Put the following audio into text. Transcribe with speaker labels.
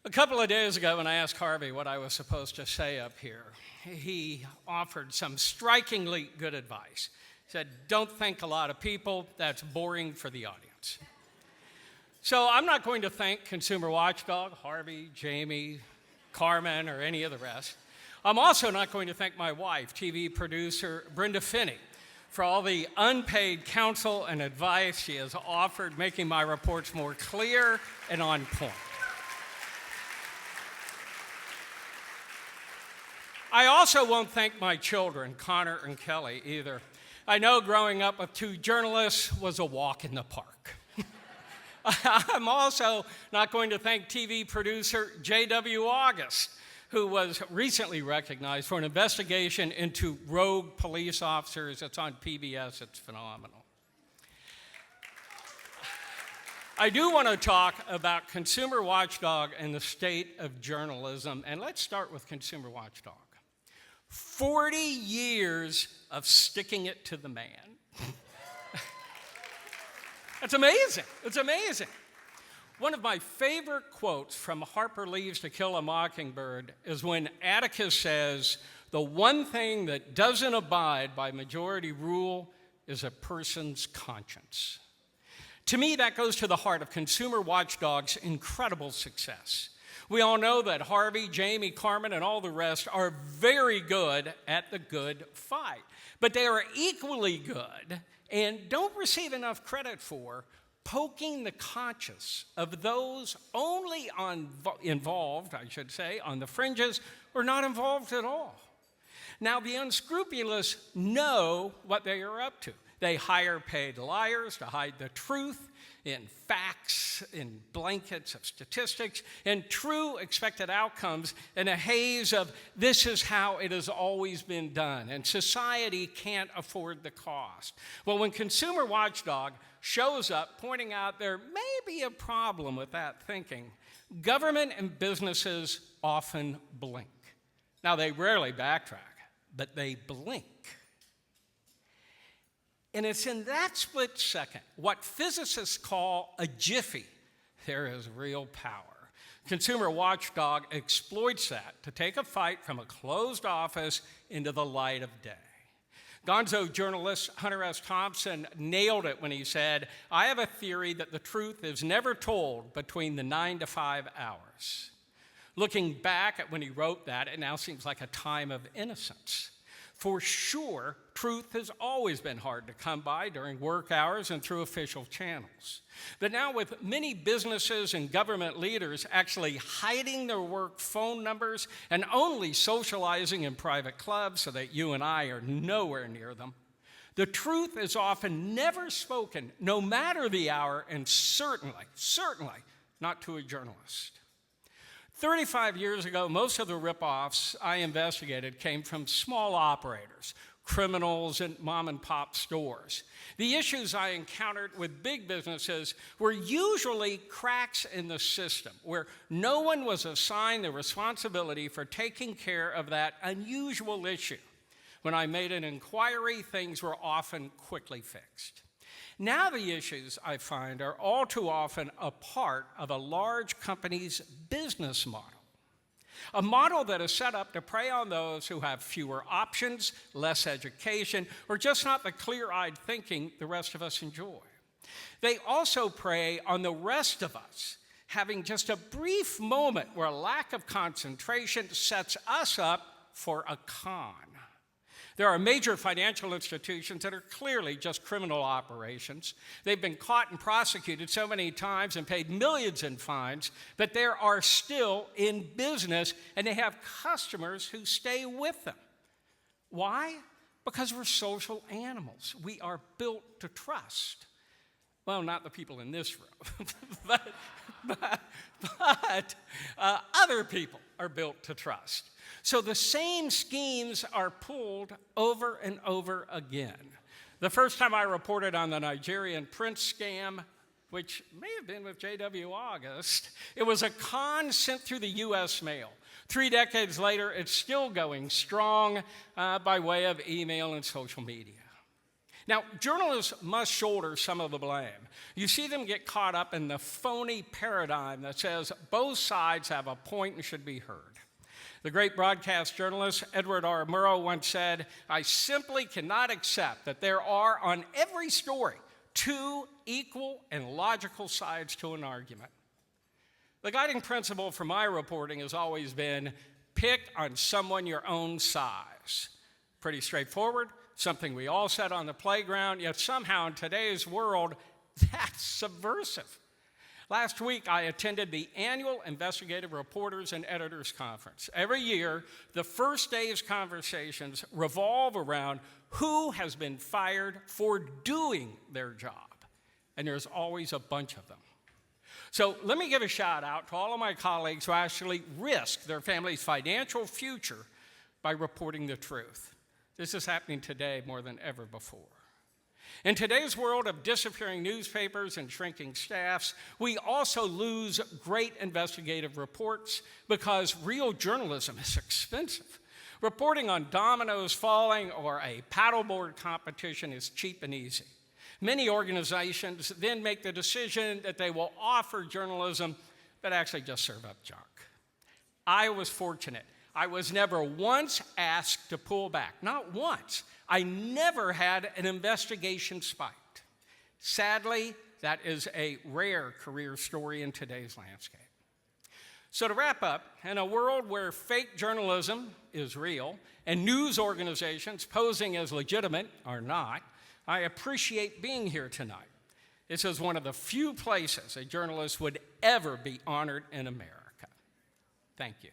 Speaker 1: A couple of days ago when I asked Harvey what I was supposed to say up here, he offered some strikingly good advice. He said, don't thank a lot of people, that's boring for the audience. So I'm not going to thank Consumer Watchdog, Harvey, Jamie, Carmen, or any of the rest. I'm also not going to thank my wife, TV producer Brenda Finney, for all the unpaid counsel and advice she has offered, making my reports more clear and on point. I also won't thank my children, Connor and Kelly, either. I know growing up with two journalists was a walk in the park. I'm also not going to thank TV producer J.W. August, who was recently recognized for an investigation into rogue police officers. It's on PBS. It's phenomenal. I do want to talk about Consumer Watchdog and the state of journalism, and let's start with Consumer Watchdog. 40 years of sticking it to the man. It's amazing. It's amazing. One of my favorite quotes from Harper Leaves to Kill a Mockingbird is when Atticus says, the one thing that doesn't abide by majority rule is a person's conscience. To me, that goes to the heart of Consumer Watchdog's incredible success. We all know that Harvey, Jamie, Carmen, and all the rest are very good at the good fight. But they are equally good and don't receive enough credit for poking the conscience of those only involved, I should say, on the fringes or not involved at all. Now, the unscrupulous know what they are up to. They hire paid liars to hide the truth in facts, in blankets of statistics, in true expected outcomes, in a haze of this is how it has always been done, and society can't afford the cost. Well, when Consumer Watchdog shows up pointing out there may be a problem with that thinking, government and businesses often blink. Now, they rarely backtrack, but they blink. And it's in that split second, what physicists call a jiffy, there is real power. Consumer Watchdog exploits that to take a fight from a closed office into the light of day. Gonzo journalist Hunter S. Thompson nailed it when he said, I have a theory that the truth is never told between the 9 to 5 hours. Looking back at when he wrote that, it now seems like a time of innocence. For sure, truth has always been hard to come by during work hours and through official channels. But now with many businesses and government leaders actually hiding their work phone numbers and only socializing in private clubs so that you and I are nowhere near them, the truth is often never spoken, no matter the hour, and certainly not to a journalist. 35 years ago, most of the ripoffs I investigated came from small operators, criminals, and mom-and-pop stores. The issues I encountered with big businesses were usually cracks in the system, where no one was assigned the responsibility for taking care of that unusual issue. When I made an inquiry, things were often quickly fixed. Now the issues, I find, are all too often a part of a large company's business model. A model that is set up to prey on those who have fewer options, less education, or just not the clear-eyed thinking the rest of us enjoy. They also prey on the rest of us, having just a brief moment where a lack of concentration sets us up for a con. There are major financial institutions that are clearly just criminal operations. They've been caught and prosecuted so many times and paid millions in fines, but they are still in business and they have customers who stay with them. Why? Because we're social animals. We are built to trust. Well, not the people in this room, but other people are built to trust. So the same schemes are pulled over and over again. The first time I reported on the Nigerian prince scam, which may have been with J.W. August, it was a con sent through the U.S. mail. 3 decades later, it's still going strong by way of email and social media. Now, journalists must shoulder some of the blame. You see them get caught up in the phony paradigm that says both sides have a point and should be heard. The great broadcast journalist Edward R. Murrow once said, "I simply cannot accept that there are, on every story, two equal and logical sides to an argument." The guiding principle for my reporting has always been pick on someone your own size. Pretty straightforward, something we all said on the playground, yet somehow in today's world, that's subversive. Last week, I attended the annual Investigative Reporters and Editors Conference. Every year, the first day's conversations revolve around who has been fired for doing their job, and there's always a bunch of them. So let me give a shout out to all of my colleagues who actually risk their family's financial future by reporting the truth. This is happening today more than ever before. In today's world of disappearing newspapers and shrinking staffs, we also lose great investigative reports because real journalism is expensive. Reporting on dominoes falling or a paddleboard competition is cheap and easy. Many organizations then make the decision that they will offer journalism that actually just serve up junk. I was fortunate. I was never once asked to pull back, not once. I never had an investigation spiked. Sadly, that is a rare career story in today's landscape. So to wrap up, in a world where fake journalism is real and news organizations posing as legitimate are not, I appreciate being here tonight. This is one of the few places a journalist would ever be honored in America. Thank you.